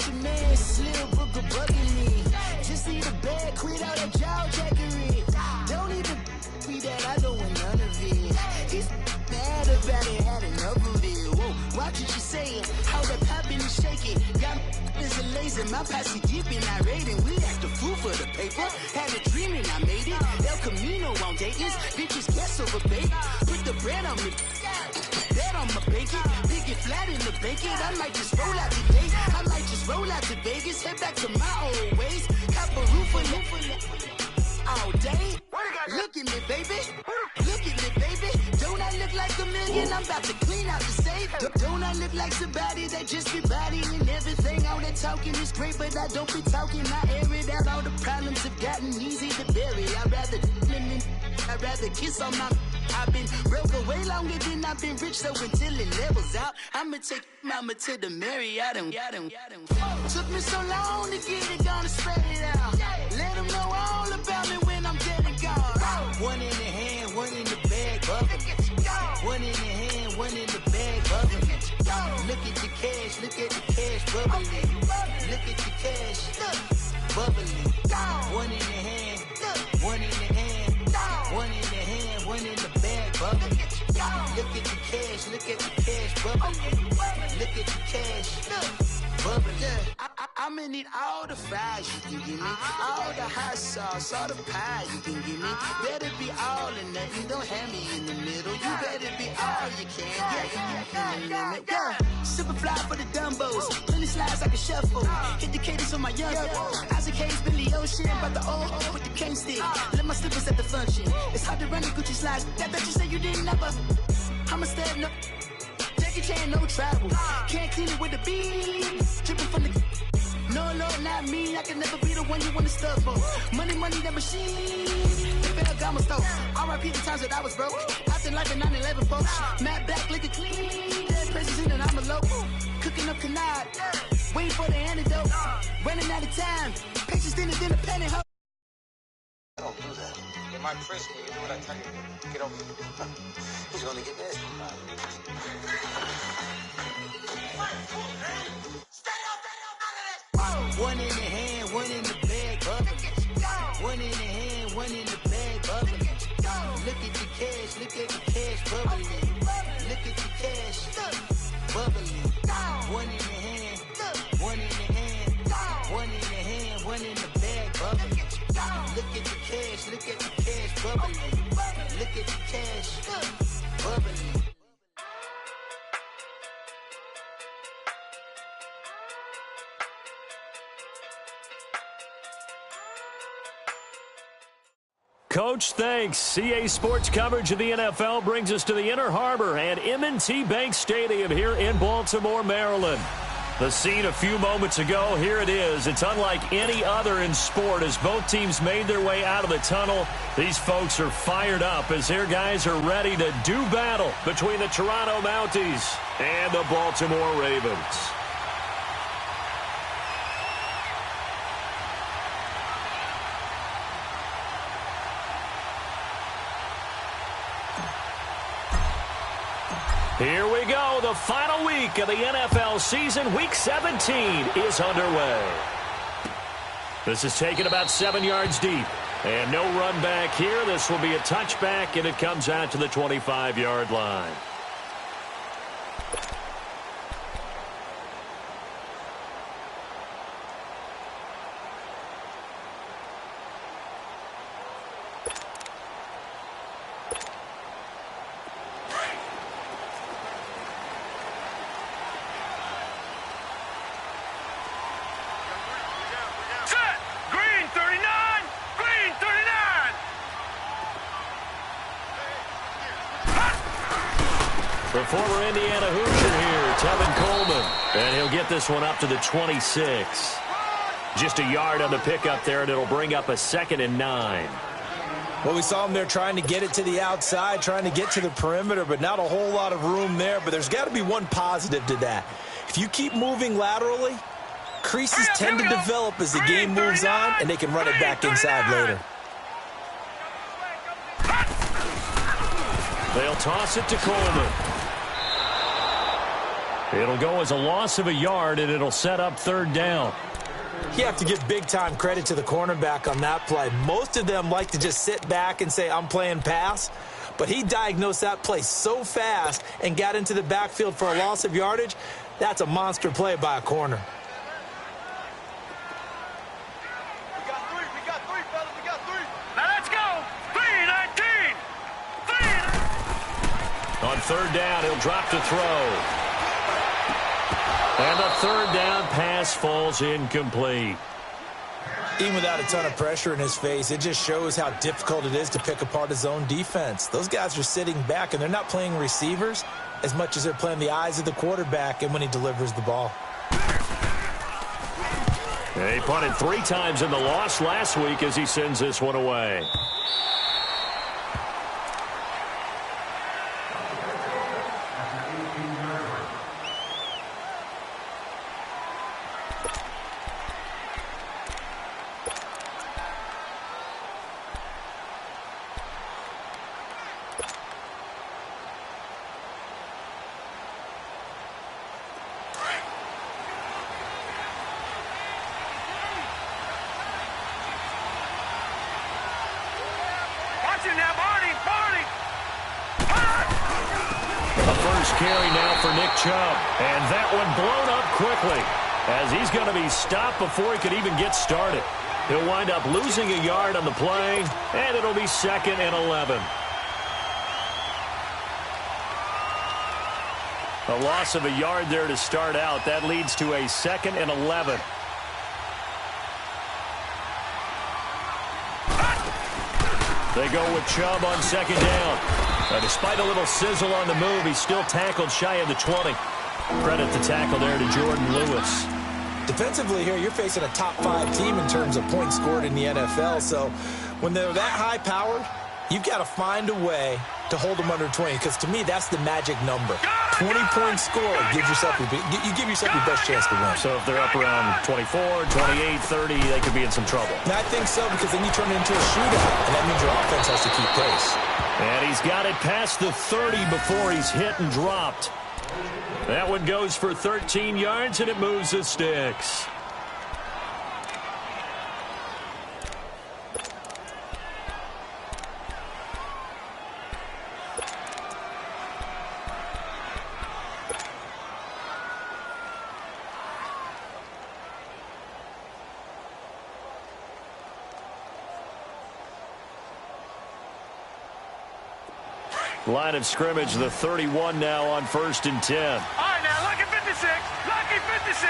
Got your man Slim Booker bugging me. Just need a bag, quit all that jaw jackery. Don't even be that, I don't want none of it. He's mad about it, had enough of it. Whoa, watch what you saying, how the poppin' and shaking. Got is a laser, my posse deep and irate, and we act a fool for the paper. Had a dream and I made it. El Camino on Dayton's, bitches guess over bait. Put the bread on me, bet on my bacon. Big it flat in the bacon. I might just roll out today. I might just roll out to Vegas, head back to my old ways. Cop a roof all day. Look at me, baby. Look at me, baby. Don't I look like a million? I'm about to clean out the safe. Don't I look like somebody that just be bodying everything? All that talking is great, but I don't be talking. I air it out. All the problems have gotten easy to bury. I'd rather kiss on my. I've been broke way longer than I've been rich, so until it levels out, I'ma take mama to the Marriott and took me so long to get it, gonna spread it out. Let them know all about me when I'm dead and gone. One in the hand, one in the bag, bubbling. One in the hand, one in the bag, bubbling. Look at the cash, look at the cash, bubbling. Look at the cash, bubbling. One in the hand, one in the hand, one in the hand, one in the bag, bubbling. Look at the cash, look at the cash, bubbling. Look at the cash, bubbling. I'ma need all the fries you can give me, all the hot sauce, all the pie you can give me. Better be all or nothing, don't have me in the middle. You better be all you can. Yeah. Super fly for the Dumbos, plenty slides I can shuffle. Hit the cadence on my young Isaac Hayes, Billy Ocean, but the old with the cane stick. Let my slippers at the function. It's hard to run the Gucci slides. That bet you say you didn't never. I'ma step no. Jackie Chan, no travel. Can't clean it with the beat. Dripping from the. No, not me. I can never be the one you want to stuff for. Money, that machine. The Ferragamo stove. R.I.P. the times that I was broke. Acting like a 9/11 folks. Matte black, liquor clean. Dead president and I'm a local. Cooking up canard. Waiting for the antidote. Running out of time. Patience dinner, penny hoe. I don't do that. In my prison, you do what I tell you to. Get over it. He's gonna get this. One in the hand, one in the bag, bubbling. One in the hand, one in the bag, bubbling. Look at the cash, look at the cash, bubbling. Look at the cash, bubbling. One in the hand, one in the hand, one in the hand, one in the bag, bubbling. Look at the cash, look at the cash, bubbling. Look at the cash, bubbling. Coach, thanks. CA Sports coverage of the NFL brings us to the Inner Harbor and M&T Bank Stadium here in Baltimore, Maryland. The scene a few moments ago, here it is. It's unlike any other in sport as both teams made their way out of the tunnel. These folks are fired up as their guys are ready to do battle between the Toronto Mounties and the Baltimore Ravens. Here we go. The final week of the NFL season. Week 17 is underway. This is taken about 7 yards deep. And no run back here. This will be a touchback, and it comes out to the 25-yard line. The former Indiana Hoosier here, Tevin Coleman. And he'll get this one up to the 26. Just a yard on the pickup there, and it'll bring up a 2nd and 9. Well, we saw him there trying to get it to the outside, trying to get to the perimeter, but not a whole lot of room there. But there's got to be one positive to that. If you keep moving laterally, creases tend to develop as the game moves on, and they can run it back inside later. They'll toss it to Coleman. It'll go as a loss of a yard, and it'll set up third down. You have to give big-time credit to the cornerback on that play. Most of them like to just sit back and say, I'm playing pass. But he diagnosed that play so fast and got into the backfield for a loss of yardage. That's a monster play by a corner. We got three, fellas. We got three. Now let's go. 3-19. On third down, he'll drop to throw. And the third down pass falls incomplete. Even without a ton of pressure in his face, it just shows how difficult it is to pick apart his own defense. Those guys are sitting back, and they're not playing receivers as much as they're playing the eyes of the quarterback and when he delivers the ball. He punted 3 times in the loss last week as he sends this one away. Carry now for Nick Chubb, and that one blown up quickly as he's going to be stopped before he could even get started. He'll wind up losing a yard on the play, and it'll be 2nd and 11. A loss of a yard there to start out. That leads to a 2nd and 11. They go with Chubb on 2nd down. Despite a little sizzle on the move, he's still tackled shy of the 20. Credit the tackle there to Jordan Lewis. Defensively here, you're facing a top 5 team in terms of points scored in the NFL. So when they're that high-powered, you've got to find a way to hold them under 20. Because to me, that's the magic number. 20-point score gives yourself you give yourself your best chance to win. So if they're up around 24, 28, 30, they could be in some trouble. And I think so, because then you turn it into a shootout, and that means your offense has to keep pace. And he's got it past the 30 before he's hit and dropped. That one goes for 13 yards, and it moves the sticks. Line of scrimmage, the 31 now on 1st and 10. All right, now, lucky 56. Lucky 56.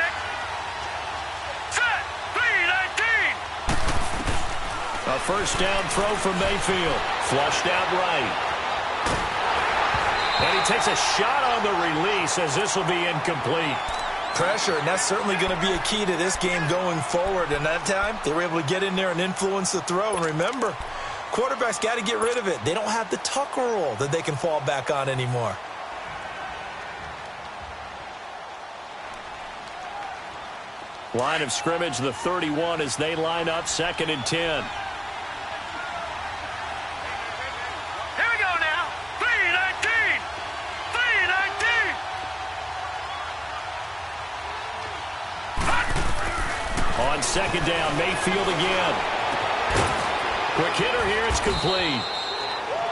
Set. 3-19. A first down throw from Mayfield. Flushed out right. And he takes a shot on the release as this will be incomplete. Pressure, and that's certainly going to be a key to this game going forward. And that time, they were able to get in there and influence the throw. And remember, quarterbacks got to get rid of it. They don't have the Tucker rule that they can fall back on anymore. Line of scrimmage, the 31 as they line up 2nd and 10. Here we go now. 3-19. 3-19. On 2nd down, Mayfield again. Quick hitter here, it's complete.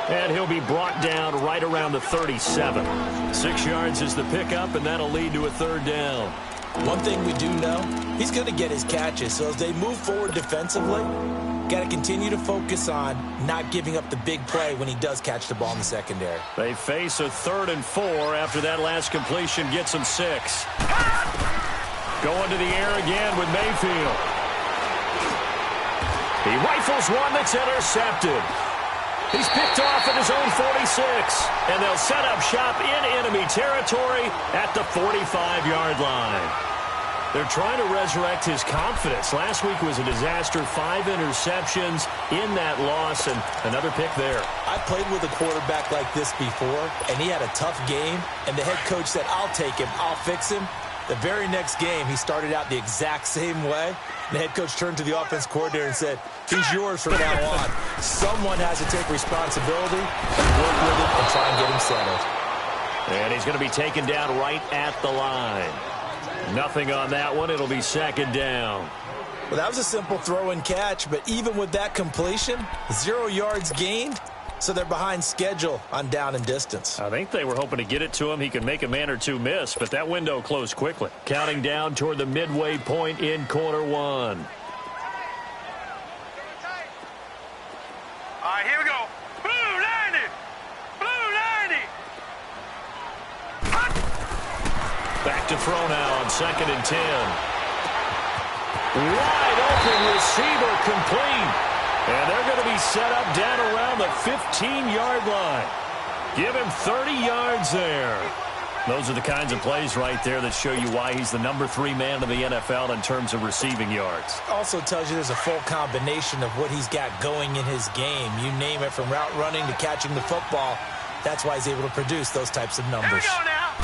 And he'll be brought down right around the 37. 6 yards is the pickup, and that'll lead to a 3rd down. One thing we do know, he's going to get his catches. So as they move forward defensively, got to continue to focus on not giving up the big play when he does catch the ball in the secondary. They face a 3rd and 4 after that last completion gets them 6. Going to the air again with Mayfield. He rifles one that's intercepted. He's picked off at his own 46, and they'll set up shop in enemy territory at the 45-yard line. They're trying to resurrect his confidence. Last week was a disaster, 5 interceptions in that loss, and another pick there. I played with a quarterback like this before, and he had a tough game, and the head coach said, I'll take him, I'll fix him. The very next game, he started out the exact same way. The head coach turned to the offense coordinator and said, he's yours from now on. Someone has to take responsibility and work with it and try and get him settled. And he's going to be taken down right at the line. Nothing on that one. It'll be second down. Well, that was a simple throw and catch, but even with that completion, 0 yards gained, so they're behind schedule on down and distance. I think they were hoping to get it to him. He could make a man or two miss, but that window closed quickly. Counting down toward the midway point in quarter one. All right, here we go. Blue 90. Blue 90. Back to throw now on 2nd and 10. Wide open receiver complete. And they're going to be set up down around the 15-yard line. Give him 30 yards there. Those are the kinds of plays right there that show you why he's the number 3 man in the NFL in terms of receiving yards. Also tells you there's a full combination of what he's got going in his game. You name it, from route running to catching the football. That's why he's able to produce those types of numbers. Here we go now.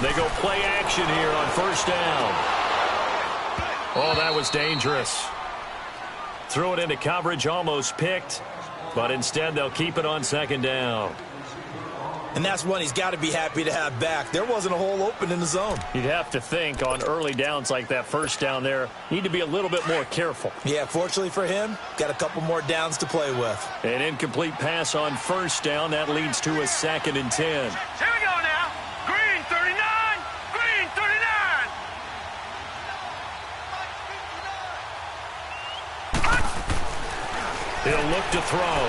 They go play action here on 1st down. Oh, that was dangerous. Threw it into coverage, almost picked, but instead they'll keep it on 2nd down. And that's one he's got to be happy to have back. There wasn't a hole open in the zone. You'd have to think on early downs like that 1st down there, need to be a little bit more careful. Yeah, fortunately for him, got a couple more downs to play with. An incomplete pass on 1st down. That leads to a 2nd and 10. Here we go now. Green 39. Green 39. He'll look to throw.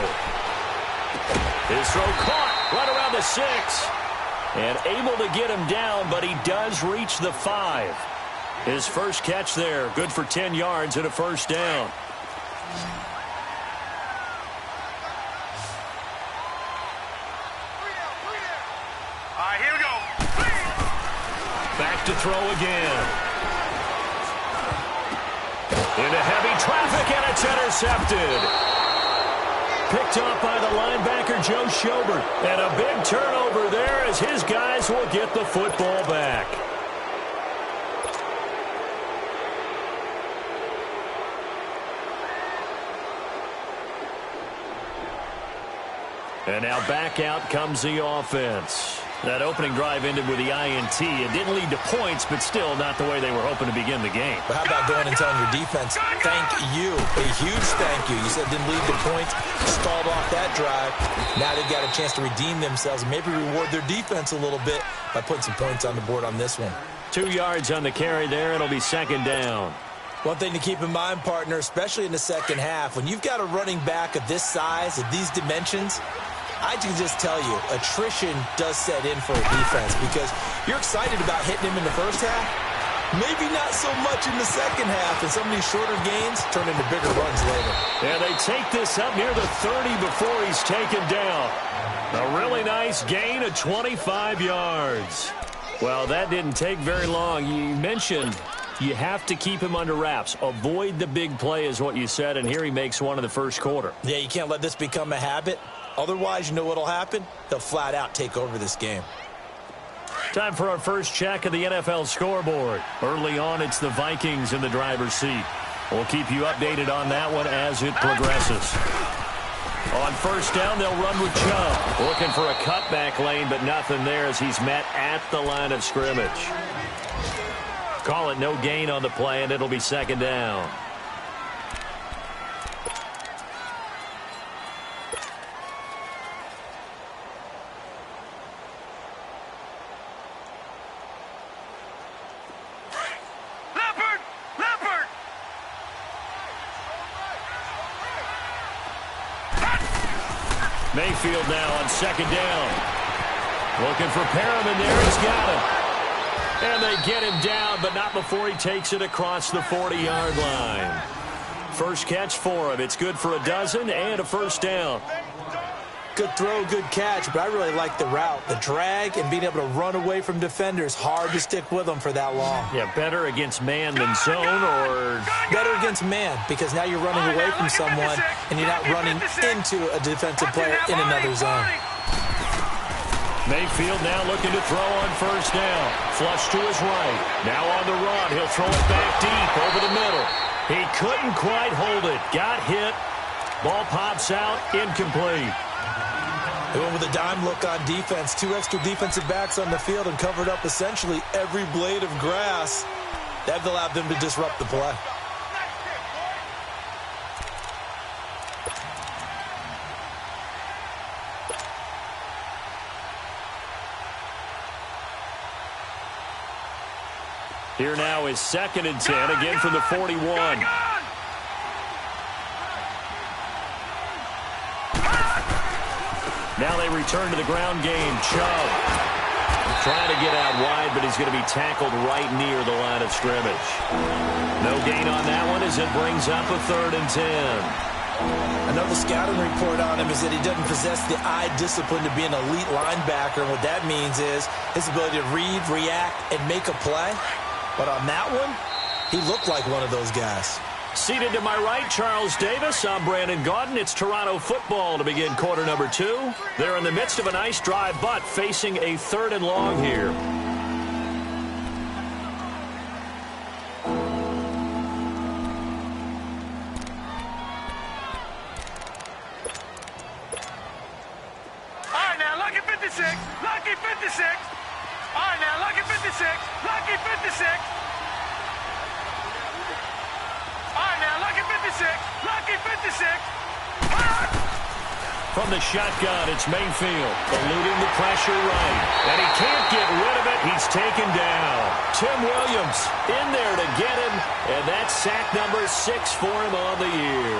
His throw caught right around the 6. And able to get him down, but he does reach the 5. His first catch there, good for 10 yards and a 1st down. All right, here we go. Back to throw again. Into heavy traffic, and it's intercepted. Picked off by the linebacker, Joe Schobert. And a big turnover there as his guys will get the football back. And now back out comes the offense. That opening drive ended with the INT. It didn't lead to points, but still not the way they were hoping to begin the game. But how about going and telling your defense, thank you, a huge thank you. You said it didn't lead to points, stalled off that drive. Now they've got a chance to redeem themselves and maybe reward their defense a little bit by putting some points on the board on this one. 2 yards on the carry there. It'll be 2nd down. One thing to keep in mind, partner, especially in the second half, when you've got a running back of this size, of these dimensions, I can just tell you, attrition does set in for a defense because you're excited about hitting him in the first half. Maybe not so much in the second half, and some of these shorter gains turn into bigger runs later. And they take this up near the 30 before he's taken down. A really nice gain of 25 yards. Well, that didn't take very long. You mentioned you have to keep him under wraps. Avoid the big play is what you said, and here he makes one in the first quarter. Yeah, you can't let this become a habit. Otherwise, you know what'll happen? They'll flat out take over this game. Time for our first check of the NFL scoreboard. Early on, it's the Vikings in the driver's seat. We'll keep you updated on that one as it progresses. On 1st down, they'll run with Chubb. Looking for a cutback lane, but nothing there as he's met at the line of scrimmage. Call it no gain on the play, and it'll be 2nd down. Mayfield now on 2nd down. Looking for Perriman there. He's got him. And they get him down, but not before he takes it across the 40-yard line. First catch for him. It's good for a dozen and a 1st down. Good throw, good catch, but I really like the route. The drag and being able to run away from defenders. Hard to stick with them for that long. Yeah, better against man than zone, or better against man, because now you're running away from someone and you're not running into a defensive player in another zone. Mayfield now looking to throw on 1st down. Flush to his right. Now on the run. He'll throw it back deep over the middle. He couldn't quite hold it. Got hit. Ball pops out. Incomplete. They went with a dime look on defense. 2 extra defensive backs on the field and covered up essentially every blade of grass. That allowed them to disrupt the play. Here now is 2nd and 10, again from the 41. Now they return to the ground game. Chubb trying to get out wide, but he's going to be tackled right near the line of scrimmage. No gain on that one as it brings up a 3rd and 10. Another scouting report on him is that he doesn't possess the eye discipline to be an elite linebacker. And what that means is his ability to read, react, and make a play. But on that one, he looked like one of those guys. Seated to my right, Charles Davis. I'm Brandon Gaudin. It's Toronto football to begin quarter number 2. They're in the midst of a nice drive, but facing a 3rd and long here. All right, now, lucky 56. Lucky 56. All right, now, lucky 56. Lucky 56. All right, now, lucky 56. Lucky 56. From the shotgun, it's Mayfield eluding the pressure right. And he can't get rid of it. He's taken down. Tim Williams in there to get him. And that's sack number 6 for him on the year.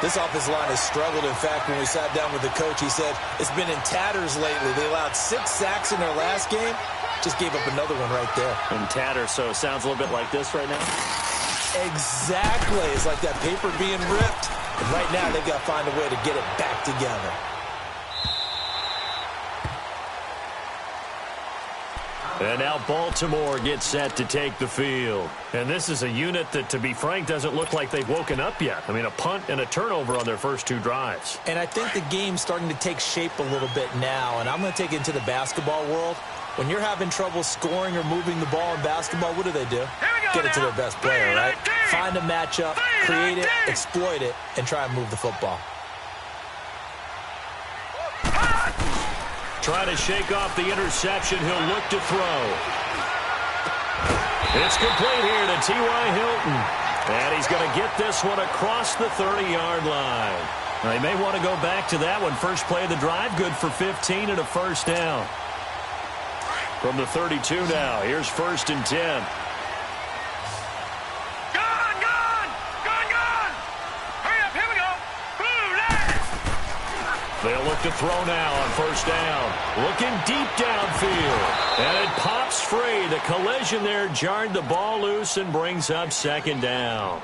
This offensive line has struggled. In fact, when we sat down with the coach, he said it's been in tatters lately. They allowed 6 sacks in their last game. Just gave up another one right there. In tatters, so it sounds a little bit like this right now. Exactly. It's like that paper being ripped. And right now, they've got to find a way to get it back together. And now Baltimore gets set to take the field. And this is a unit that, to be frank, doesn't look like they've woken up yet. I mean, a punt and a turnover on their first 2 drives. And I think the game's starting to take shape a little bit now. And I'm going to take it into the basketball world. When you're having trouble scoring or moving the ball in basketball, what do? Get it to their best player, right? Find a matchup, create it, exploit it, and try and move the football. Trying to shake off the interception. He'll look to throw. It's complete here to T.Y. Hilton. And he's going to get this one across the 30-yard line. Now, he may want to go back to that one. First play of the drive, good for 15 and a first down. From the 32 now, here's 1st and 10. Hurry up, here we go. Blue line. They'll look to throw now on 1st down. Looking deep downfield. And it pops free. The collision there jarred the ball loose and brings up 2nd down.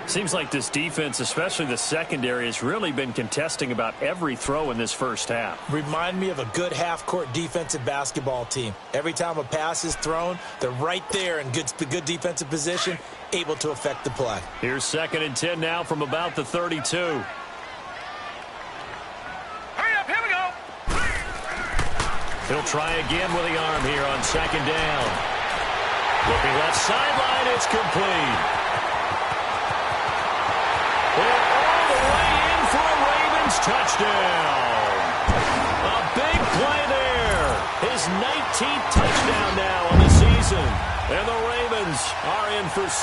Seems like this defense, especially the secondary, has really been contesting about every throw in this first half. Remind me of a good half-court defensive basketball team. Every time a pass is thrown, they're right there in good defensive position, able to affect the play. Here's 2nd and 10 now from about the 32. Hurry up, here we go. He'll try again with the arm here on 2nd down. Looking left sideline, it's complete. And all the way in for a Ravens touchdown. A big play there. His 19th touchdown now on the season. And the Ravens are in for 6.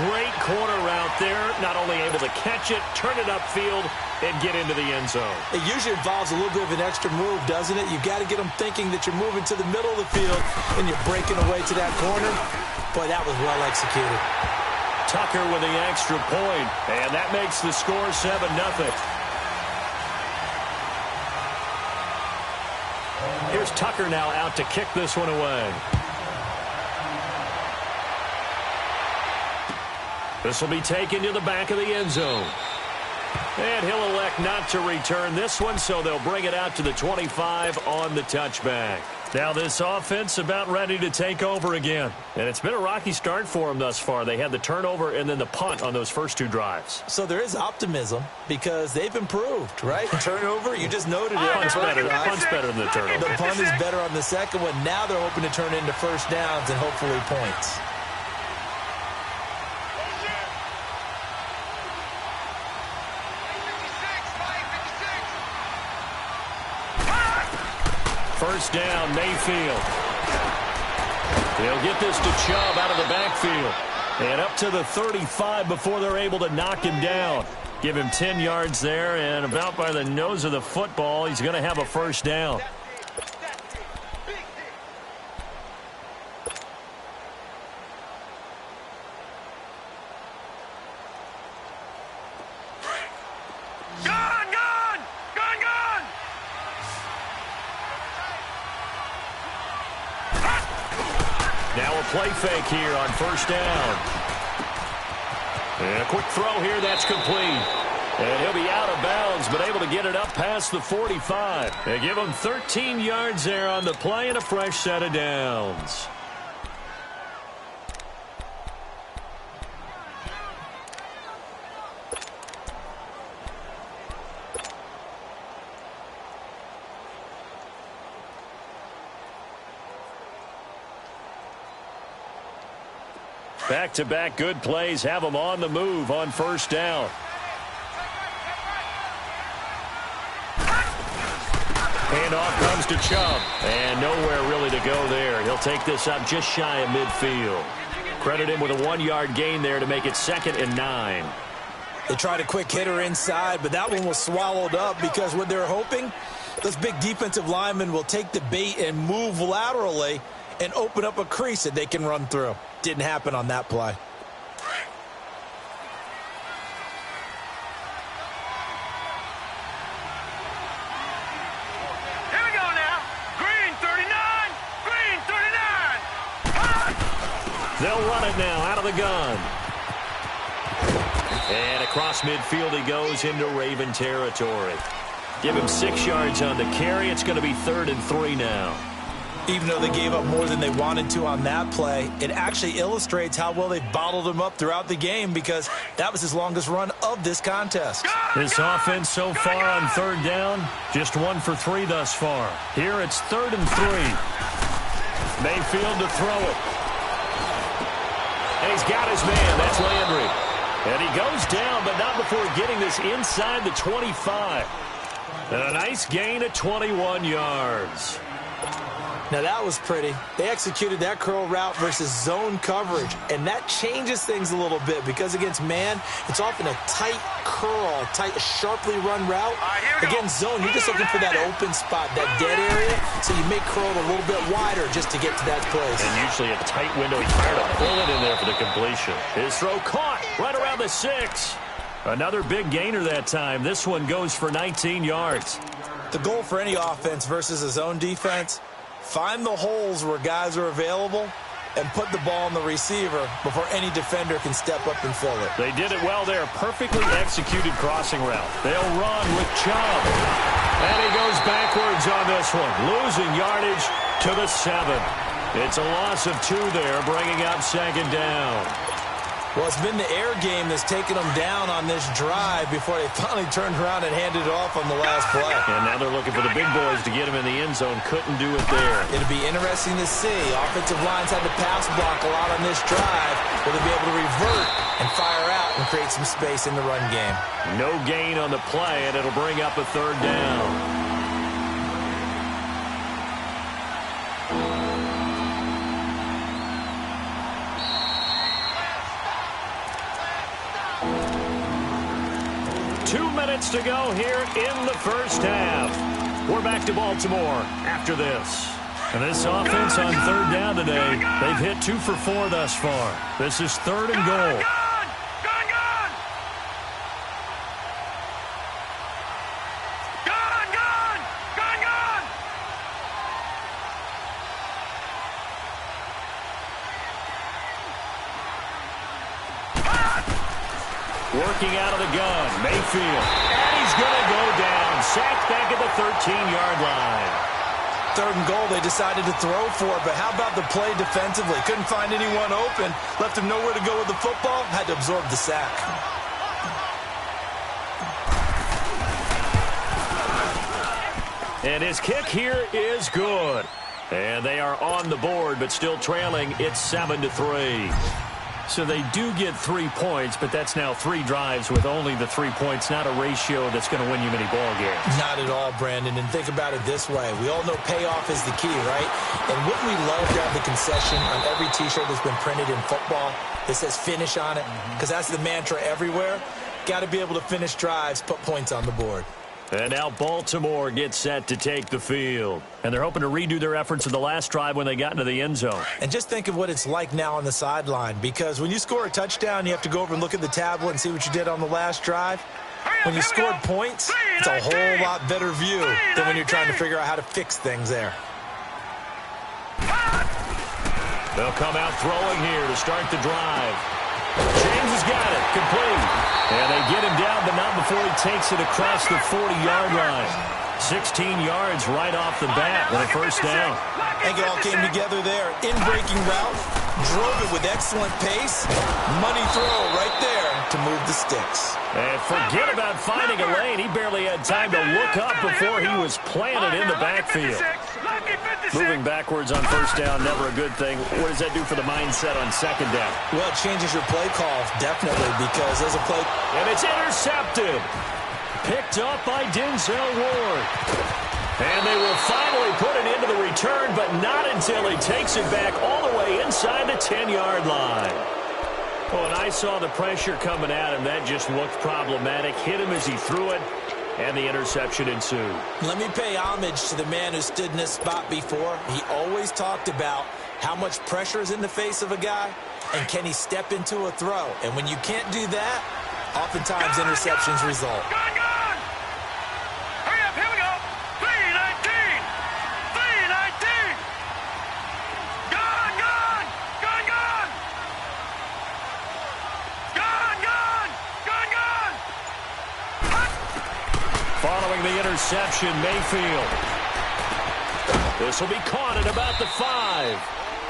Great corner route there. Not only able to catch it, turn it upfield, and get into the end zone. It usually involves a little bit of an extra move, doesn't it? You've got to get them thinking that you're moving to the middle of the field and you're breaking away to that corner. Boy, that was well executed. Tucker with the extra point, and that makes the score 7-0. Here's Tucker now out to kick this one away. This will be taken to the back of the end zone. And he'll elect not to return this one, so they'll bring it out to the 25 on the touchback. Now this offense about ready to take over again. And it's been a rocky start for them thus far. They had the turnover and then the punt on those first 2 drives. So there is optimism because they've improved, right? Turnover, you just noted it. Punt's better than the turnover. The punt is better on the second one. Now they're hoping to turn into first downs and hopefully points. first down, Mayfield. He'll get this to Chubb out of the backfield. And up to the 35 before they're able to knock him down. Give him 10 yards there, and about by the nose of the football, he's going to have a first down. Now a play fake here on first down. And a quick throw here, that's complete. And he'll be out of bounds, but able to get it up past the 45. They give him 13 yards there on the play and a fresh set of downs. Back-to-back good plays have them on the move on first down. Handoff comes to Chubb. And nowhere really to go there. He'll take this up just shy of midfield. Credit him with a 1-yard gain there to make it 2nd and 9. They tried a quick hitter inside, but that one was swallowed up because what they're hoping, those big defensive linemen will take the bait and move laterally and open up a crease that they can run through. Didn't happen on that play. Here we go now. Green 39. Green 39. They'll run it now out of the gun. And across midfield he goes into Raven territory. Give him 6 yards on the carry. It's going to be 3rd and 3 now. Even though they gave up more than they wanted to on that play, it actually illustrates how well they bottled him up throughout the game because that was his longest run of this contest. This offense so far on 3rd down, just 1 for 3 thus far. Here it's 3rd and 3. Mayfield to throw it. And he's got his man. That's Landry. And he goes down, but not before getting this inside the 25. And a nice gain of 21 yards. Now that was pretty. They executed that curl route versus zone coverage, and that changes things a little bit because against man, it's often a tight curl, tight, sharply run route. Against zone, you're just looking for that open spot, that dead area, so you make curl a little bit wider just to get to that place. And usually a tight window. He fired a bullet in there for the completion. His throw caught right around the 6. Another big gainer that time. This one goes for 19 yards. The goal for any offense versus a zone defense, find the holes where guys are available and put the ball on the receiver before any defender can step up and fill it. They did it well there. Perfectly executed crossing route. They'll run with Chubb. And he goes backwards on this one. Losing yardage to the 7. It's a loss of 2 there, bringing up 2nd down. Well, it's been the air game that's taken them down on this drive before they finally turned around and handed it off on the last play. And now they're looking for the big boys to get him in the end zone. Couldn't do it there. It'll be interesting to see. Offensive lines had to pass block a lot on this drive. Will they be able to revert and fire out and create some space in the run game? No gain on the play, and it'll bring up a 3rd down. To go here in the first half. We're back to Baltimore after this. And this offense on 3rd down today, they've hit 2 for 4 thus far. This is 3rd and goal. Working out of the gun, Mayfield. And he's going to go down. Sacked back at the 13-yard line. 3rd and goal, they decided to throw for it, but how about the play defensively? Couldn't find anyone open. Left him nowhere to go with the football. Had to absorb the sack. And his kick here is good. And they are on the board, but still trailing. It's 7-3. So they do get 3 points, but that's now 3 drives with only the 3 points, not a ratio that's going to win you many ball games. Not at all, Brandon. And think about it this way. We all know payoff is the key, right? And wouldn't we love to have the concession on every T-shirt that's been printed in football that says finish on it? Because that's the mantra everywhere. Got to be able to finish drives, put points on the board. And now Baltimore gets set to take the field. And they're hoping to redo their efforts in the last drive when they got into the end zone. And just think of what it's like now on the sideline, because when you score a touchdown, you have to go over and look at the tablet and see what you did on the last drive. When you scored points, it's a whole lot better view than when you're trying to figure out how to fix things there. They'll come out throwing here to start the drive. James has got it, complete. And they get him down, but not before he takes it across the 40-yard line. 16 yards right off the bat with a first down. I think it all came together there. In-breaking route, drove it with excellent pace. Money throw right there to move the sticks. And forget about finding a lane. He barely had time to look up before he was planted in the backfield. Moving backwards on first down, never a good thing. What does that do for the mindset on second down? Well, it changes your play call, definitely, because as a play... And it's intercepted. Picked up by Denzel Ward. And they will finally put it into the return, but not until he takes it back all the way inside the 10-yard line. Oh, and I saw the pressure coming at him. That just looked problematic. Hit him as he threw it, and the interception ensued. Let me pay homage to the man who stood in this spot before. He always talked about how much pressure is in the face of a guy, and can he step into a throw. And when you can't do that, oftentimes interceptions result. Hurry up, here we go. 319. 319. Gone. Following the interception, Mayfield. This will be caught at about the 5.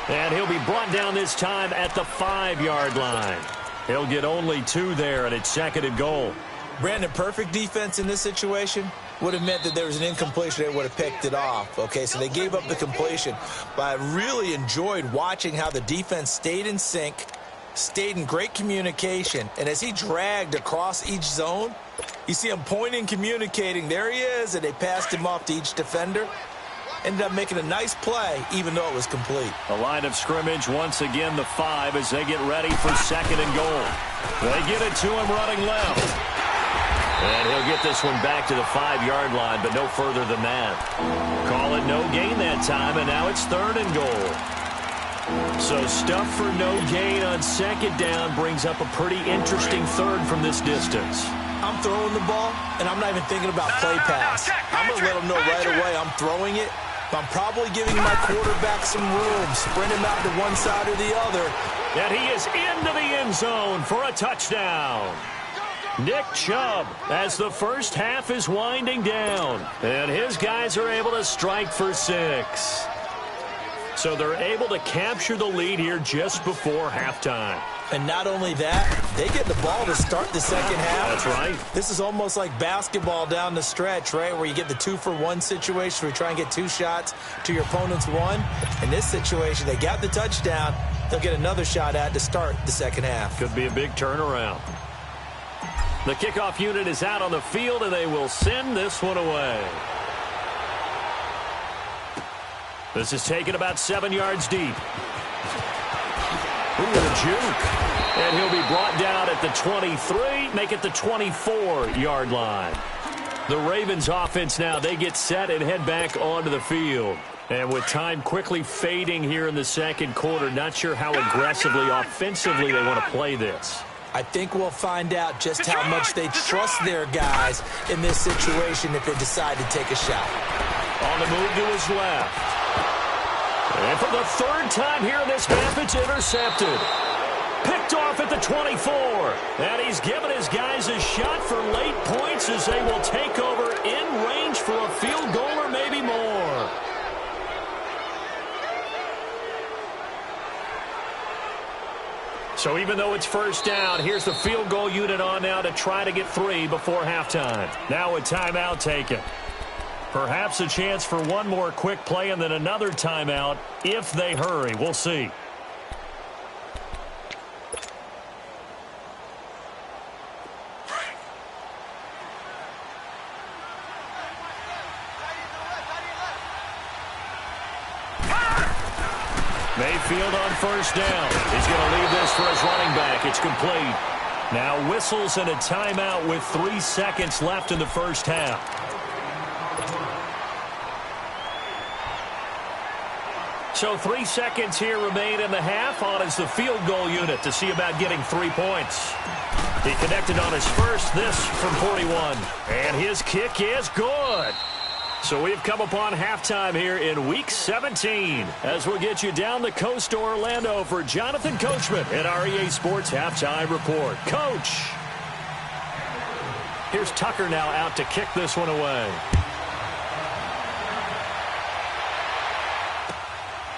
And he'll be brought down this time at the 5-yard line. He'll get only 2 there, and it's second and goal. Brandon, perfect defense in this situation would have meant that there was an incompletion. They would have picked it off. Okay, so they gave up the completion. But I really enjoyed watching how the defense stayed in sync, stayed in great communication. And as he dragged across each zone, you see him pointing, communicating. There he is, and they passed him off to each defender. Ended up making a nice play, even though it was complete. The line of scrimmage, once again, the 5 as they get ready for second and goal. They get it to him running left. And he'll get this one back to the 5-yard line, but no further than that. Call it no gain that time, and now it's third and goal. So stuff for no gain on second down brings up a pretty interesting third from this distance. I'm throwing the ball, and I'm not even thinking about play pass. I'm going to let them know right away I'm throwing it. I'm probably giving my quarterback some room, sprint him out to one side or the other. And he is into the end zone for a touchdown. Nick Chubb, as the first half is winding down, and his guys are able to strike for 6. So they're able to capture the lead here just before halftime. And not only that, they get the ball to start the second half. That's right. This is almost like basketball down the stretch, right, where you get the 2-for-1 situation where you try and get 2 shots to your opponent's 1. In this situation, they got the touchdown. They'll get another shot at to start the second half. Could be a big turnaround. The kickoff unit is out on the field, and they will send this one away. This is taken about 7 yards deep. Ooh, the juke. And he'll be brought down at the 23, make it the 24-yard line. The Ravens offense now, they get set and head back onto the field. And with time quickly fading here in the second quarter, not sure how aggressively, offensively they want to play this. I think we'll find out just how much they trust their guys in this situation if they decide to take a shot. On the move to his left. And for the third time here in this half, it's intercepted. Picked off at the 24. And he's given his guys a shot for late points as they will take over in range for a field goal or maybe more. So even though it's first down, here's the field goal unit on now to try to get 3 before halftime. Now a timeout taken. Perhaps a chance for one more quick play and then another timeout if they hurry. We'll see. midfield on first down. He's going to leave this for his running back. It's complete. Now whistles and a timeout with 3 seconds left in the first half. So 3 seconds here remain in the half. On is the field goal unit to see about getting 3 points. He connected on his first, this from 41. And his kick is good. So we've come upon halftime here in Week 17 as we'll get you down the coast to Orlando for Jonathan Coachman at our EA Sports Halftime Report. Coach! Here's Tucker now out to kick this one away.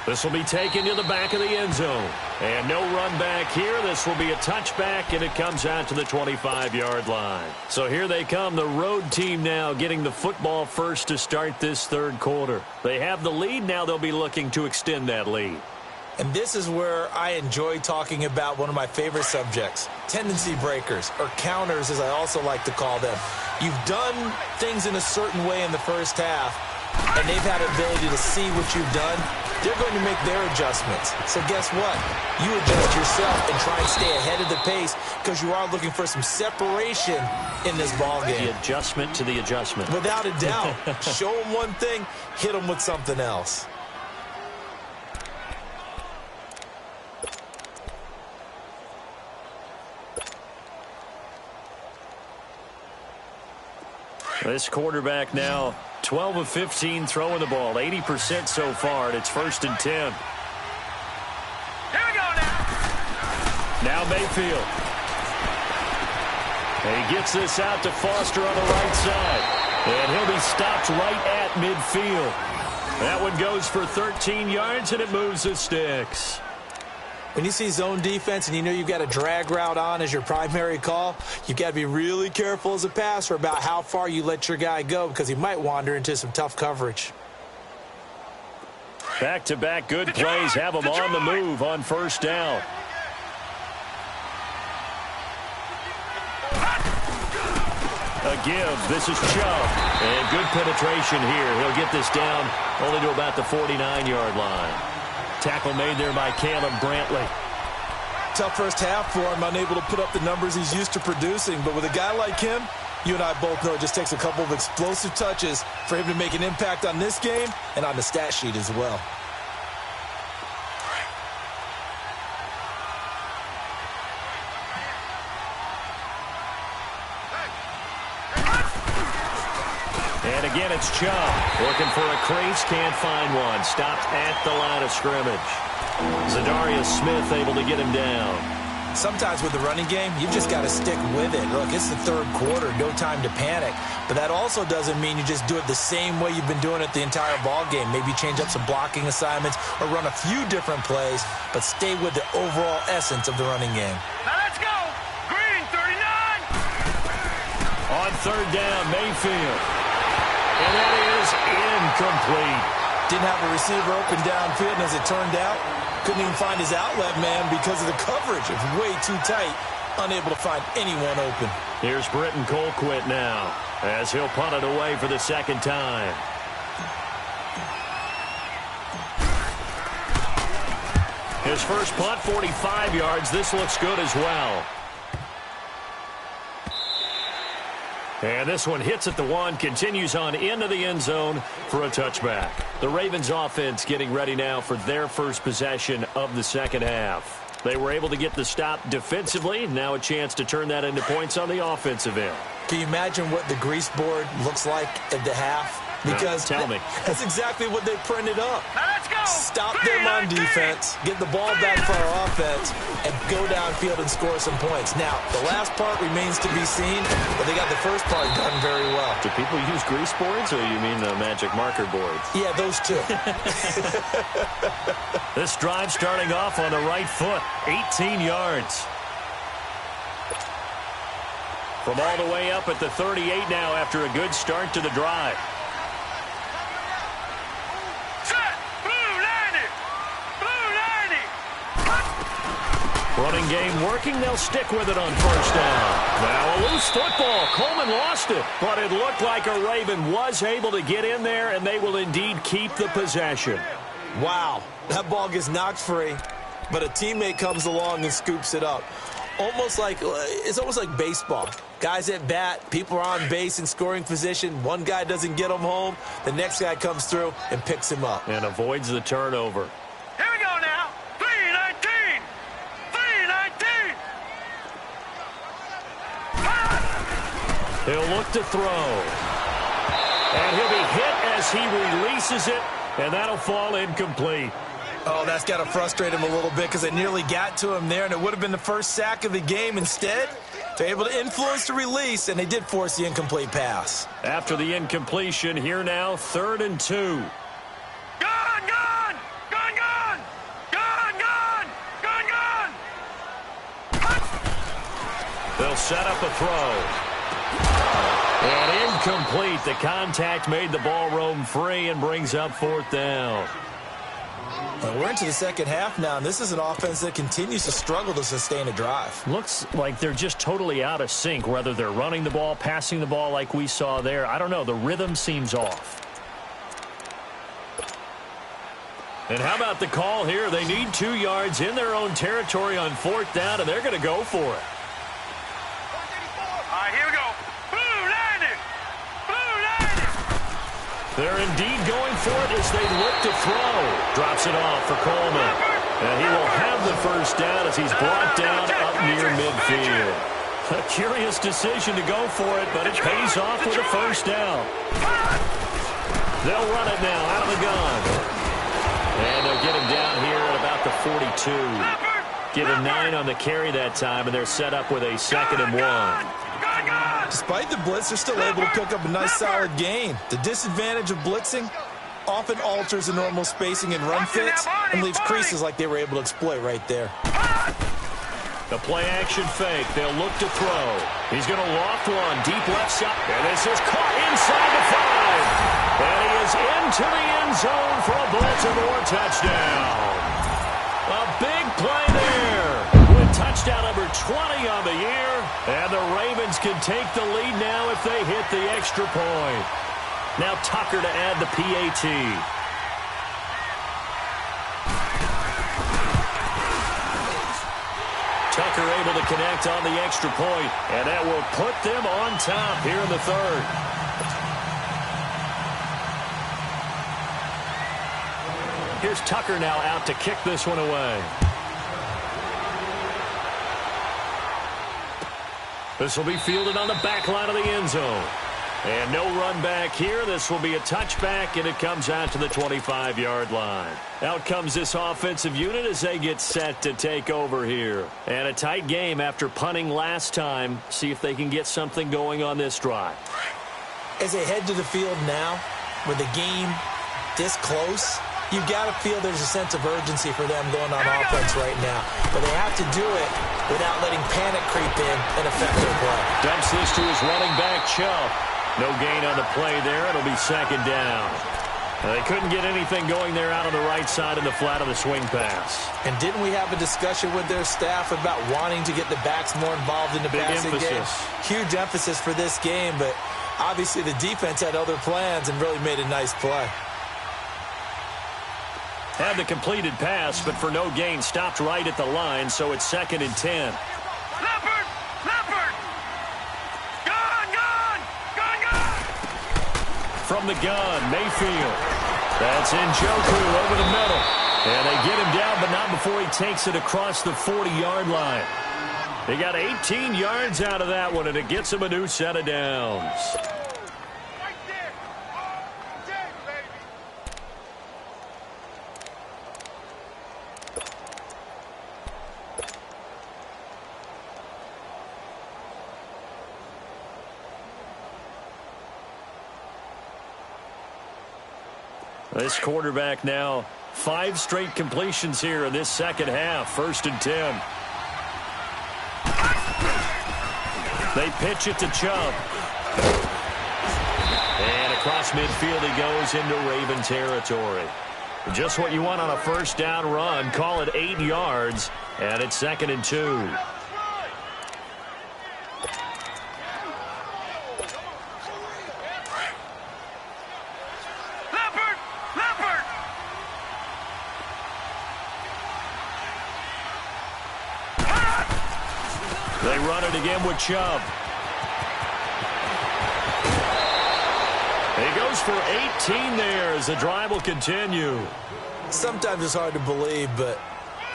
This will be taken to the back of the end zone. And no run back here. This will be a touchback, and it comes out to the 25-yard line. So here they come, the road team now getting the football first to start this third quarter. They have the lead. Now they'll be looking to extend that lead. And this is where I enjoy talking about one of my favorite subjects, tendency breakers, or counters as I also like to call them. You've done things in a certain way in the first half, and they've had the ability to see what you've done. They're going to make their adjustments. So guess what? You adjust yourself and try and stay ahead of the pace because you are looking for some separation in this ball game. The adjustment to the adjustment. Without a doubt. Show them one thing, hit them with something else. This quarterback now 12 of 15 throwing the ball, 80% so far, and it's 1st and 10. Here we go now. Now Mayfield. And he gets this out to Foster on the right side. And he'll be stopped right at midfield. That one goes for 13 yards, and it moves the sticks. When you see zone defense and you know you've got a drag route on as your primary call, you've got to be really careful as a passer about how far you let your guy go because he might wander into some tough coverage. Back-to-back good plays have him on the move on first down. A give. This is Chubb. And good penetration here. He'll get this down only to about the 49-yard line. Tackle made there by Caleb Brantley. Tough first half for him, unable to put up the numbers he's used to producing. But with a guy like him, you and I both know it just takes a couple of explosive touches for him to make an impact on this game and on the stat sheet as well. And again, it's Chubb. Looking for a crease, can't find one. Stopped at the line of scrimmage. Zadarius Smith able to get him down. Sometimes with the running game, you've just got to stick with it. Look, it's the third quarter, no time to panic. But that also doesn't mean you just do it the same way you've been doing it the entire ball game. Maybe change up some blocking assignments or run a few different plays, but stay with the overall essence of the running game. Now let's go. Green, 39. On third down, Mayfield. And that is incomplete. Didn't have a receiver open downfield, and as it turned out, couldn't even find his outlet man because of the coverage. It's way too tight, unable to find anyone open. Here's Britton Colquitt now as he'll punt it away for the second time. His first punt, 45 yards. This looks good as well. And this one hits at the 1, continues on into the end zone for a touchback. The Ravens offense getting ready now for their first possession of the second half. They were able to get the stop defensively. Now a chance to turn that into points on the offensive end. Can you imagine what the grease board looks like at the half? Because tell me. That's exactly what they printed up. Now let's go. Stop them on defense, get the ball back for our offense, and go downfield and score some points. Now, the last part remains to be seen, but they got the first part done very well. Do people use grease boards, or you mean the magic marker boards? Yeah, those two. This drive starting off on the right foot, 18 yards. From all the way up at the 38 now after a good start to the drive. Running game working. They'll stick with it on first down. Now a loose football. Coleman lost it, but it looked like a Raven was able to get in there, and they will indeed keep the possession. Wow, that ball gets knocked free, but a teammate comes along and scoops it up. It's almost like baseball. Guys at bat, people are on base in scoring position. One guy doesn't get him home. The next guy comes through and picks him up. And avoids the turnover. Here we go now. 319. 319. He'll look to throw. And he'll be hit as he releases it, and that'll fall incomplete. Oh, that's got to frustrate him a little bit because it nearly got to him there, and it would have been the first sack of the game. Instead, they're able to influence the release, and they did force the incomplete pass. After the incompletion, here now, 3rd and 2. Gone, gone. Gone, gone. Gone, gone. Gone, gone. They'll set up a throw. And incomplete. The contact made the ball roam free and brings up 4th down. Well, we're into the second half now, and this is an offense that continues to struggle to sustain a drive. Looks like they're just totally out of sync, whether they're running the ball, passing the ball like we saw there. I don't know. The rhythm seems off. And how about the call here? They need 2 yards in their own territory on 4th down, and they're going to go for it. All right, here we go. Blue landed. Blue landed. They're indeed going for it as they look to throw. Drops it off for Coleman. And he will have the first down as he's brought down up near midfield. A curious decision to go for it, but it pays off with a first down. They'll run it now out of the gun. And they'll get him down here at about the 42. Give him 9 on the carry that time, and they're set up with a 2nd and 1. Despite the blitz, they're still able to pick up a nice solid gain. The disadvantage of blitzing often alters the normal spacing and run fits and leaves creases like they were able to exploit right there. The play action fake. They'll look to throw. He's going to loft one deep left side. And this is caught inside the 5. And he is into the end zone for a Baltimore touchdown. A big play there with touchdown number 20 on the year. And the Ravens can take the lead now if they hit the extra point. Now Tucker to add the PAT. Tucker able to connect on the extra point, and that will put them on top here in the 3rd. Here's Tucker now out to kick this one away. This will be fielded on the back line of the end zone. And no run back here. This will be a touchback, and it comes out to the 25-yard line. Out comes this offensive unit as they get set to take over here. And a tight game after punting last time. See if they can get something going on this drive. As they head to the field now, with the game this close, you've got to feel there's a sense of urgency for them going on offense right now. But they have to do it without letting panic creep in and affect their play. Dumps this to his running back, Chubb. No gain on the play there. It'll be 2nd down. They couldn't get anything going there out on the right side in the flat of the swing pass. And didn't we have a discussion with their staff about wanting to get the backs more involved in the passing game? Huge emphasis for this game, but obviously the defense had other plans and really made a nice play. Had the completed pass, but for no gain, stopped right at the line, so it's 2nd and 10. Leopard! Leopard! Gone! Gone! Gone! Gone! From the gun, Mayfield. That's Njoku over the middle. And they get him down, but not before he takes it across the 40-yard line. They got 18 yards out of that one, and it gets him a new set of downs. Right there! All day, baby! This quarterback now, 5 straight completions here in this second half. 1st and 10. They pitch it to Chubb. And across midfield he goes into Raven territory. Just what you want on a first down run. Call it 8 yards. And it's 2nd and 2. They run it again with Chubb. He goes for 18 there as the drive will continue. Sometimes it's hard to believe, but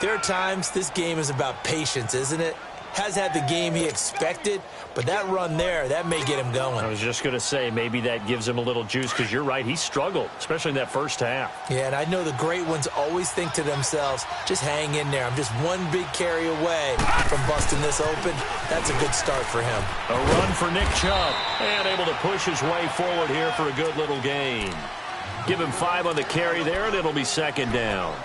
there are times this game is about patience, isn't it? Has had the game he expected, but that run there, that may get him going. I was just going to say, maybe that gives him a little juice, because you're right, he struggled, especially in that first half. Yeah, and I know the great ones always think to themselves, just hang in there. I'm just one big carry away from busting this open. That's a good start for him. A run for Nick Chubb, and able to push his way forward here for a good little gain. Give him 5 on the carry there, and it'll be second down.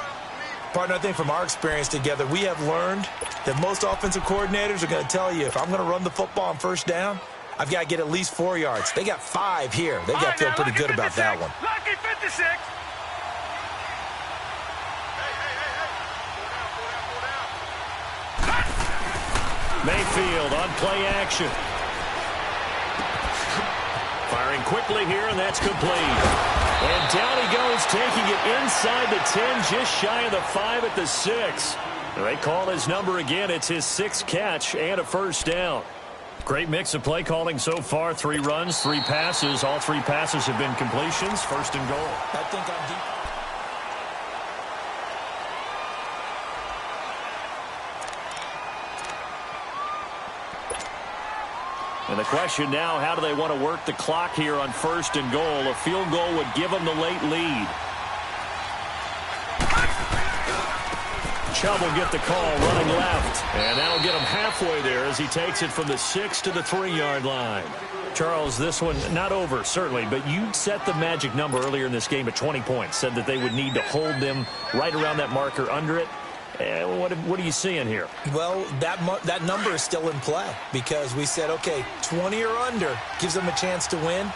Partner, I think from our experience together, we have learned that most offensive coordinators are going to tell you, if I'm going to run the football on first down, I've got to get at least 4 yards. They got 5 here. They've got to feel pretty good about that one. Lucky 56. Mayfield on play action. Firing quickly here, and that's complete. And down he goes, taking it inside the 10, just shy of the 5 at the 6. They call his number again. It's his 6th catch and a first down. Great mix of play calling so far. 3 runs, 3 passes. All 3 passes have been completions. First and goal. I think I'm deep. And the question now, how do they want to work the clock here on first and goal? A field goal would give them the late lead. Chubb will get the call running left. And that'll get him halfway there as he takes it from the 6 to the 3-yard line. Charles, this one not over, certainly, but you set the magic number earlier in this game at 20 points. Said that they would need to hold them right around that marker under it. What are you seeing here? Well, that number is still in play because we said, okay, 20 or under gives them a chance to win.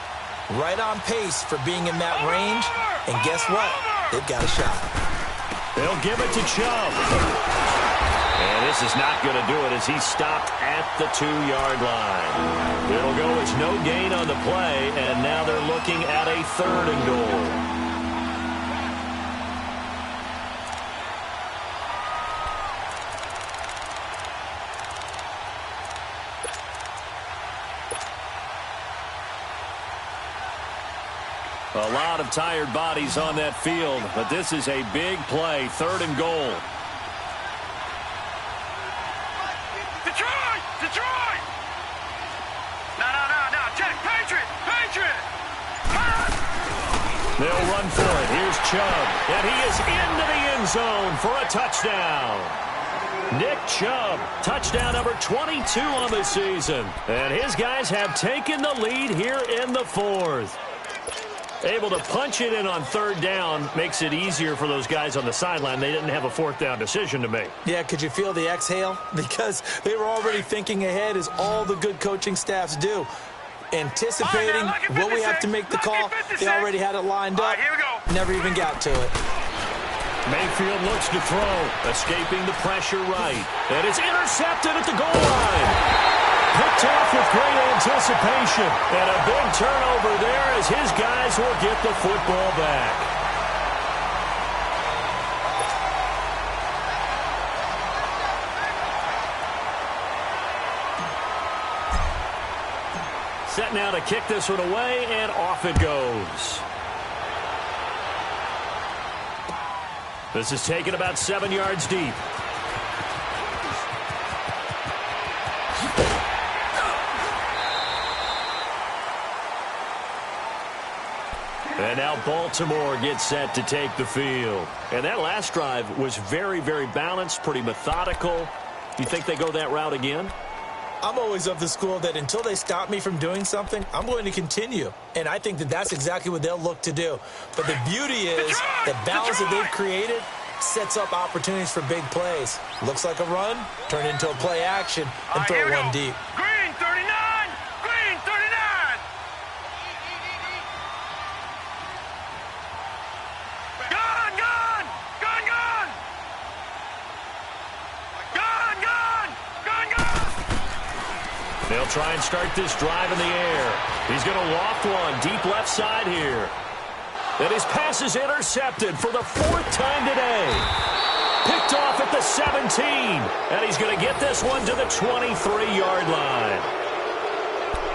Right on pace for being in that range. And guess what? They've got a shot. They'll give it to Chubb. And this is not going to do it as he stopped at the 2-yard line. It'll go as no gain on the play, and now they're looking at a 3rd and goal. A lot of tired bodies on that field, but this is a big play. 3rd and goal. Detroit! Detroit! No. Check. Patriot! They'll run for it. Here's Chubb. And he is into the end zone for a touchdown. Nick Chubb, touchdown number 22 on the season. And his guys have taken the lead here in the 4th. Able to punch it in on 3rd down makes it easier for those guys on the sideline. They didn't have a 4th down decision to make. Yeah, could you feel the exhale? Because they were already thinking ahead, as all the good coaching staffs do. Anticipating what we have to make the call. They already had it lined up. Here we go. Never even got to it. Mayfield looks to throw, escaping the pressure right. And it's intercepted at the goal line. Picked off with great anticipation. And a big turnover there as his guys will get the football back. Set now to kick this one away, and off it goes. This is taken about 7 yards deep. And now Baltimore gets set to take the field. And that last drive was very, very balanced, pretty methodical. You think they go that route again? I'm always of the school that until they stop me from doing something, I'm going to continue. And I think that that's exactly what they'll look to do. But the beauty is the balance that they've created sets up opportunities for big plays. Looks like a run, turn into a play action, and throw one deep. Green 39! Green 39! Gun! They'll try and start this drive in the air. He's going to loft one deep left side here. And his pass is intercepted for the 4th time today. picked off at the 17. And he's going to get this one to the 23-yard line.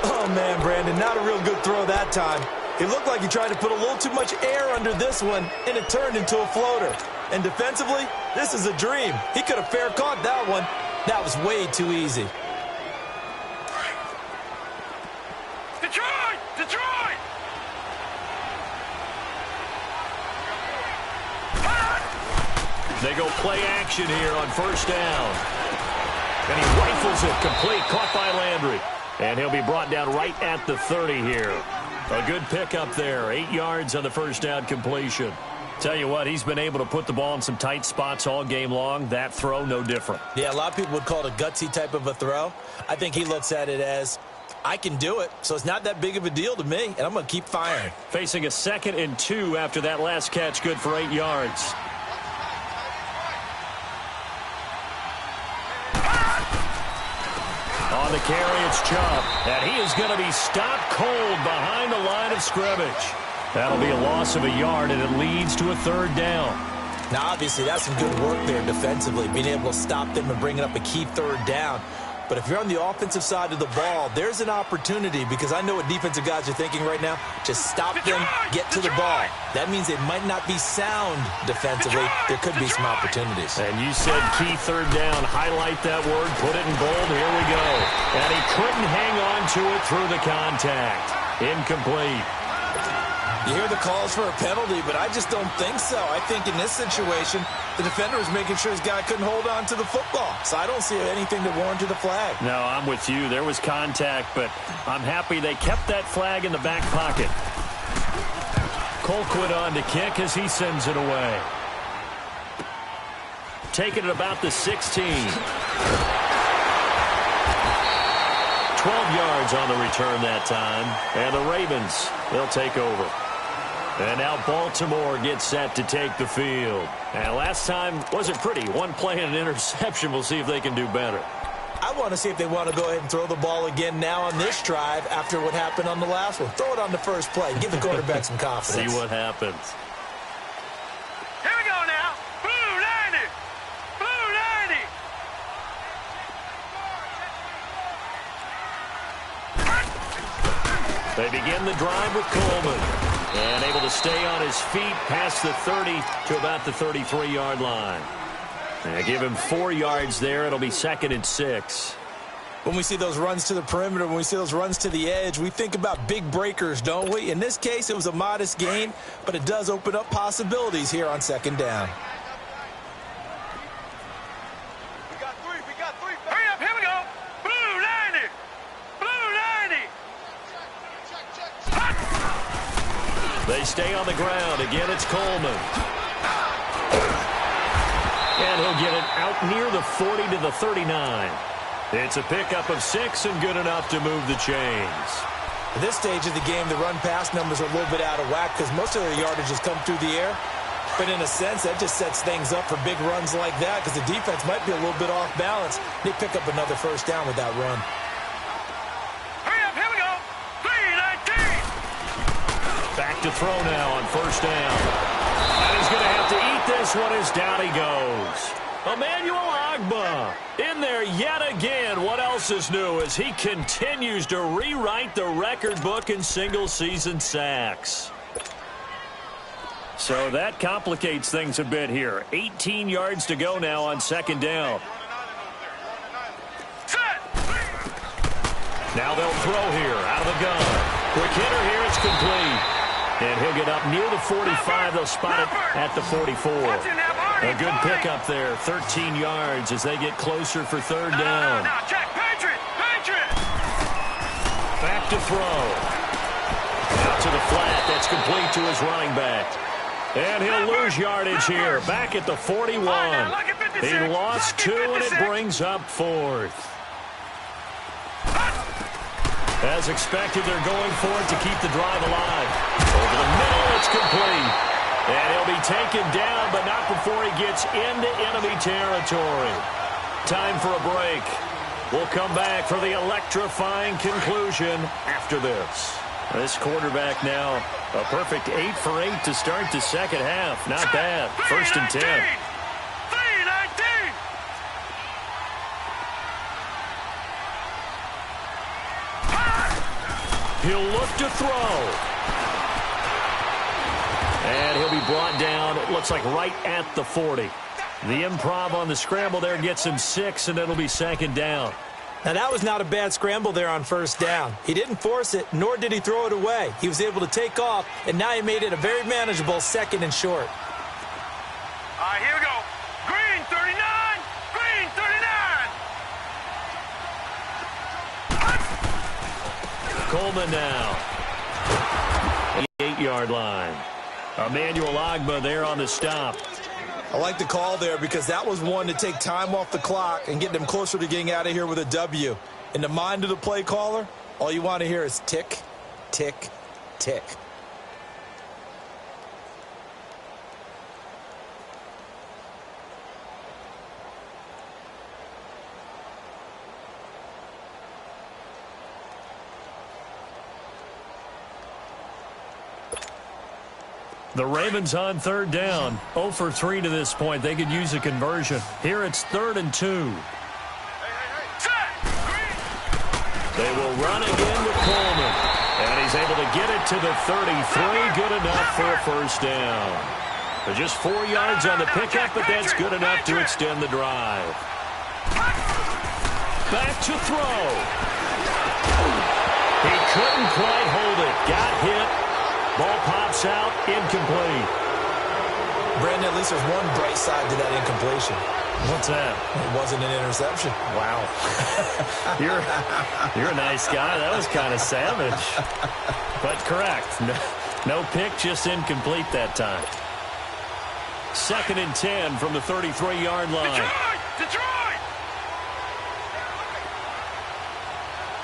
Oh, man, Brandon, not a real good throw that time. It looked like he tried to put a little too much air under this one, and it turned into a floater. And defensively, this is a dream. He could have fair caught that one. That was way too easy. Detroit! Detroit! They go play action here on first down. And he rifles it complete, caught by Landry. And he'll be brought down right at the 30 here. A good pickup there, 8 yards on the first down completion. Tell you what, he's been able to put the ball in some tight spots all game long. That throw, no different. Yeah, a lot of people would call it a gutsy type of a throw. I think he looks at it as, I can do it, so it's not that big of a deal to me, and I'm going to keep firing. Facing a 2nd and 2 after that last catch, good for 8 yards. On the carry, it's Chubb, and he is going to be stopped cold behind the line of scrimmage. That'll be a loss of a yard, and it leads to a 3rd down. Now, obviously, that's some good work there defensively, being able to stop them and bringing up a key 3rd down. But if you're on the offensive side of the ball, there's an opportunity, because I know what defensive guys are thinking right now. Just stop them, get to the ball. That means they might not be sound defensively. There could be some opportunities. And you said key 3rd down. Highlight that word, put it in bold. Here we go. And he couldn't hang on to it through the contact. Incomplete. You hear the calls for a penalty, but I just don't think so. I think in this situation, the defender was making sure his guy couldn't hold on to the football. So I don't see anything that warranted a flag. No, I'm with you. There was contact, but I'm happy they kept that flag in the back pocket. Colquitt on to kick as he sends it away. Taking it about the 16. 12 yards on the return that time. And the Ravens, they'll take over. And now Baltimore gets set to take the field. And last time wasn't pretty. One play and an interception. We'll see if they can do better. I want to see if they want to go ahead and throw the ball again now on this drive after what happened on the last one. Throw it on the first play. Give the quarterback some confidence. See what happens. Here we go now. Blue 90. Blue 90. They begin the drive with Coleman. And able to stay on his feet past the 30 to about the 33-yard line. And give him 4 yards there. It'll be 2nd and 6. When we see those runs to the perimeter, when we see those runs to the edge, we think about big breakers, don't we? In this case, it was a modest gain, but it does open up possibilities here on 2nd down. We got three. Hurry up, here we go. Blue 90. Blue 90. They stay on the ground. Again, it's Coleman. And he'll get it out near the 40 to the 39. It's a pickup of 6 and good enough to move the chains. At this stage of the game, the run-pass numbers are a little bit out of whack because most of their yardage has come through the air. But in a sense, that just sets things up for big runs like that because the defense might be a little bit off balance. They pick up another first down with that run. Hurry up, here we go. 3-19. Back to throw now on first down. And he's going to have to eat this one as down he goes. Emmanuel Ogbah in there yet again. What else is new as he continues to rewrite the record book in single-season sacks. So that complicates things a bit here. 18 yards to go now on 2nd down. Now they'll throw here out of the gun. Quick hitter here. It's complete. And he'll get up near the 45. They'll spot it at the 44. A good pickup there. 13 yards as they get closer for 3rd down. Now check. Patriot. Back to throw. Out to the flat. That's complete to his running back. And he'll lose yardage here. Back at the 41. He lost 2, and it brings up 4th. As expected, they're going for it to keep the drive alive. Over the middle, it's complete. And he'll be taken down, but not before he gets into enemy territory. Time for a break. We'll come back for the electrifying conclusion after this. This quarterback now, a perfect 8 for 8 to start the second half. Not bad. 1st and 10. 3-19. He'll look to throw. And he'll be brought down, it looks like right at the 40. The improv on the scramble there gets him 6, and it'll be second down. Now, that was not a bad scramble there on first down. He didn't force it, nor did he throw it away. He was able to take off, and now he made it a very manageable 2nd and short. All right, here we go. Green 39. Green 39. Coleman now. 8-yard line. Emmanuel Ogbah there on the stop. I like the call there because that was one to take time off the clock and get them closer to getting out of here with a W. In the mind of the play caller, all you want to hear is tick, tick, tick. The Ravens on third down. 0 for 3 to this point. They could use a conversion. Here it's 3rd and 2. They will run again with Coleman. And he's able to get it to the 33. Good enough for a first down. But just 4 yards on the pickup, but that's good enough to extend the drive. Back to throw. He couldn't quite hold it. Got hit. Ball pops out, incomplete. Brandon, at least there's one bright side to that incompletion. What's that? It wasn't an interception. Wow. You're a nice guy. That was kind of savage. But correct. No pick, just incomplete that time. 2nd and 10 from the 33-yard line. Detroit!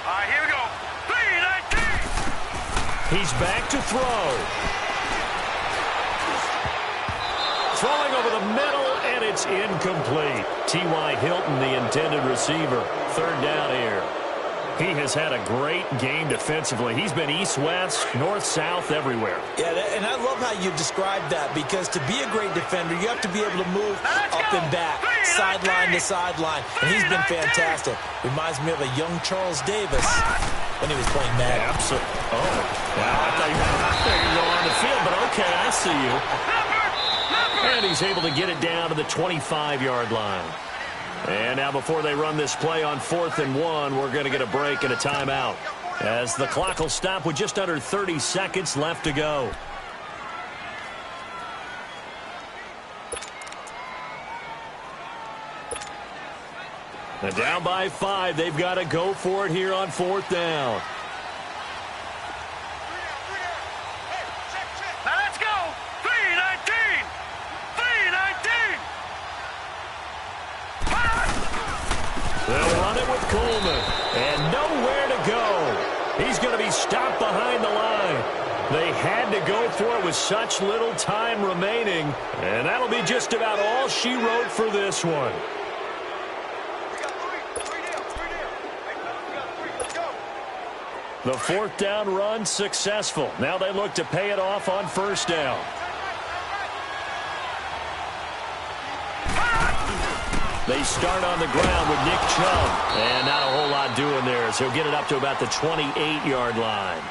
All right, here we go. 3-19. He's back to throw. Throwing over the middle, and it's incomplete. T.Y. Hilton, the intended receiver. 3rd down here. He has had a great game defensively. He's been east-west, north-south, everywhere. Yeah, and I love how you described that because to be a great defender, you have to be able to move up and back, sideline to sideline, and he's been fantastic. Reminds me of a young Charles Davis when he was playing Madden. Absolutely. Oh, wow. I thought you were going on the field, but okay, I see you. And he's able to get it down to the 25-yard line. And now before they run this play on 4th and 1, we're going to get a break and a timeout, as the clock will stop with just under 30 seconds left to go. And down by 5, they've got to go for it here on 4th down. Now let's go. 3-19. 3-19. They'll run it with Coleman. And nowhere to go. He's going to be stopped behind the line. They had to go for it with such little time remaining. And that'll be just about all she wrote for this one. The 4th down run successful. Now they look to pay it off on 1st down. They start on the ground with Nick Chubb. And not a whole lot doing there, so he'll get it up to about the 28-yard line.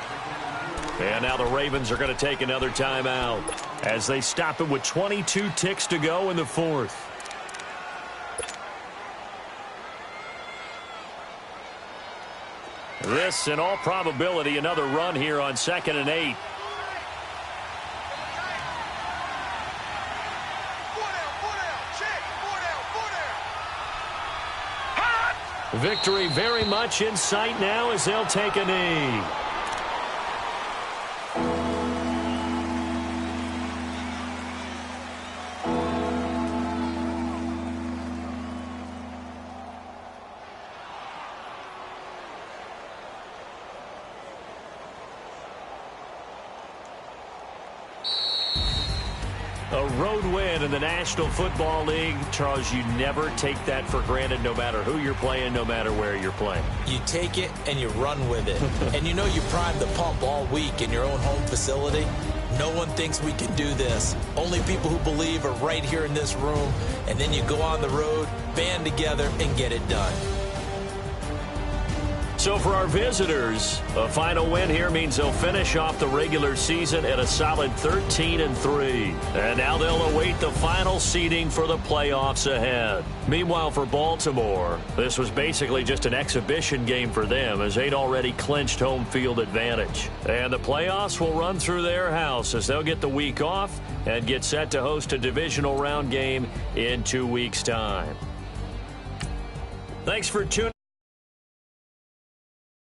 And now the Ravens are going to take another timeout as they stop it with 22 ticks to go in the 4th. This, in all probability, another run here on 2nd and 8. Victory very much in sight now as they'll take a knee. A road win in the National Football League. Charles, you never take that for granted no matter who you're playing, no matter where you're playing. You take it and you run with it. And you know you primed the pump all week in your own home facility. No one thinks we can do this. Only people who believe are right here in this room. And then you go on the road, band together, and get it done. So for our visitors, a final win here means they'll finish off the regular season at a solid 13-3. And now they'll await the final seeding for the playoffs ahead. Meanwhile, for Baltimore, this was basically just an exhibition game for them as they'd already clinched home field advantage. And the playoffs will run through their house as they'll get the week off and get set to host a divisional round game in 2 weeks' time. Thanks for tuning in.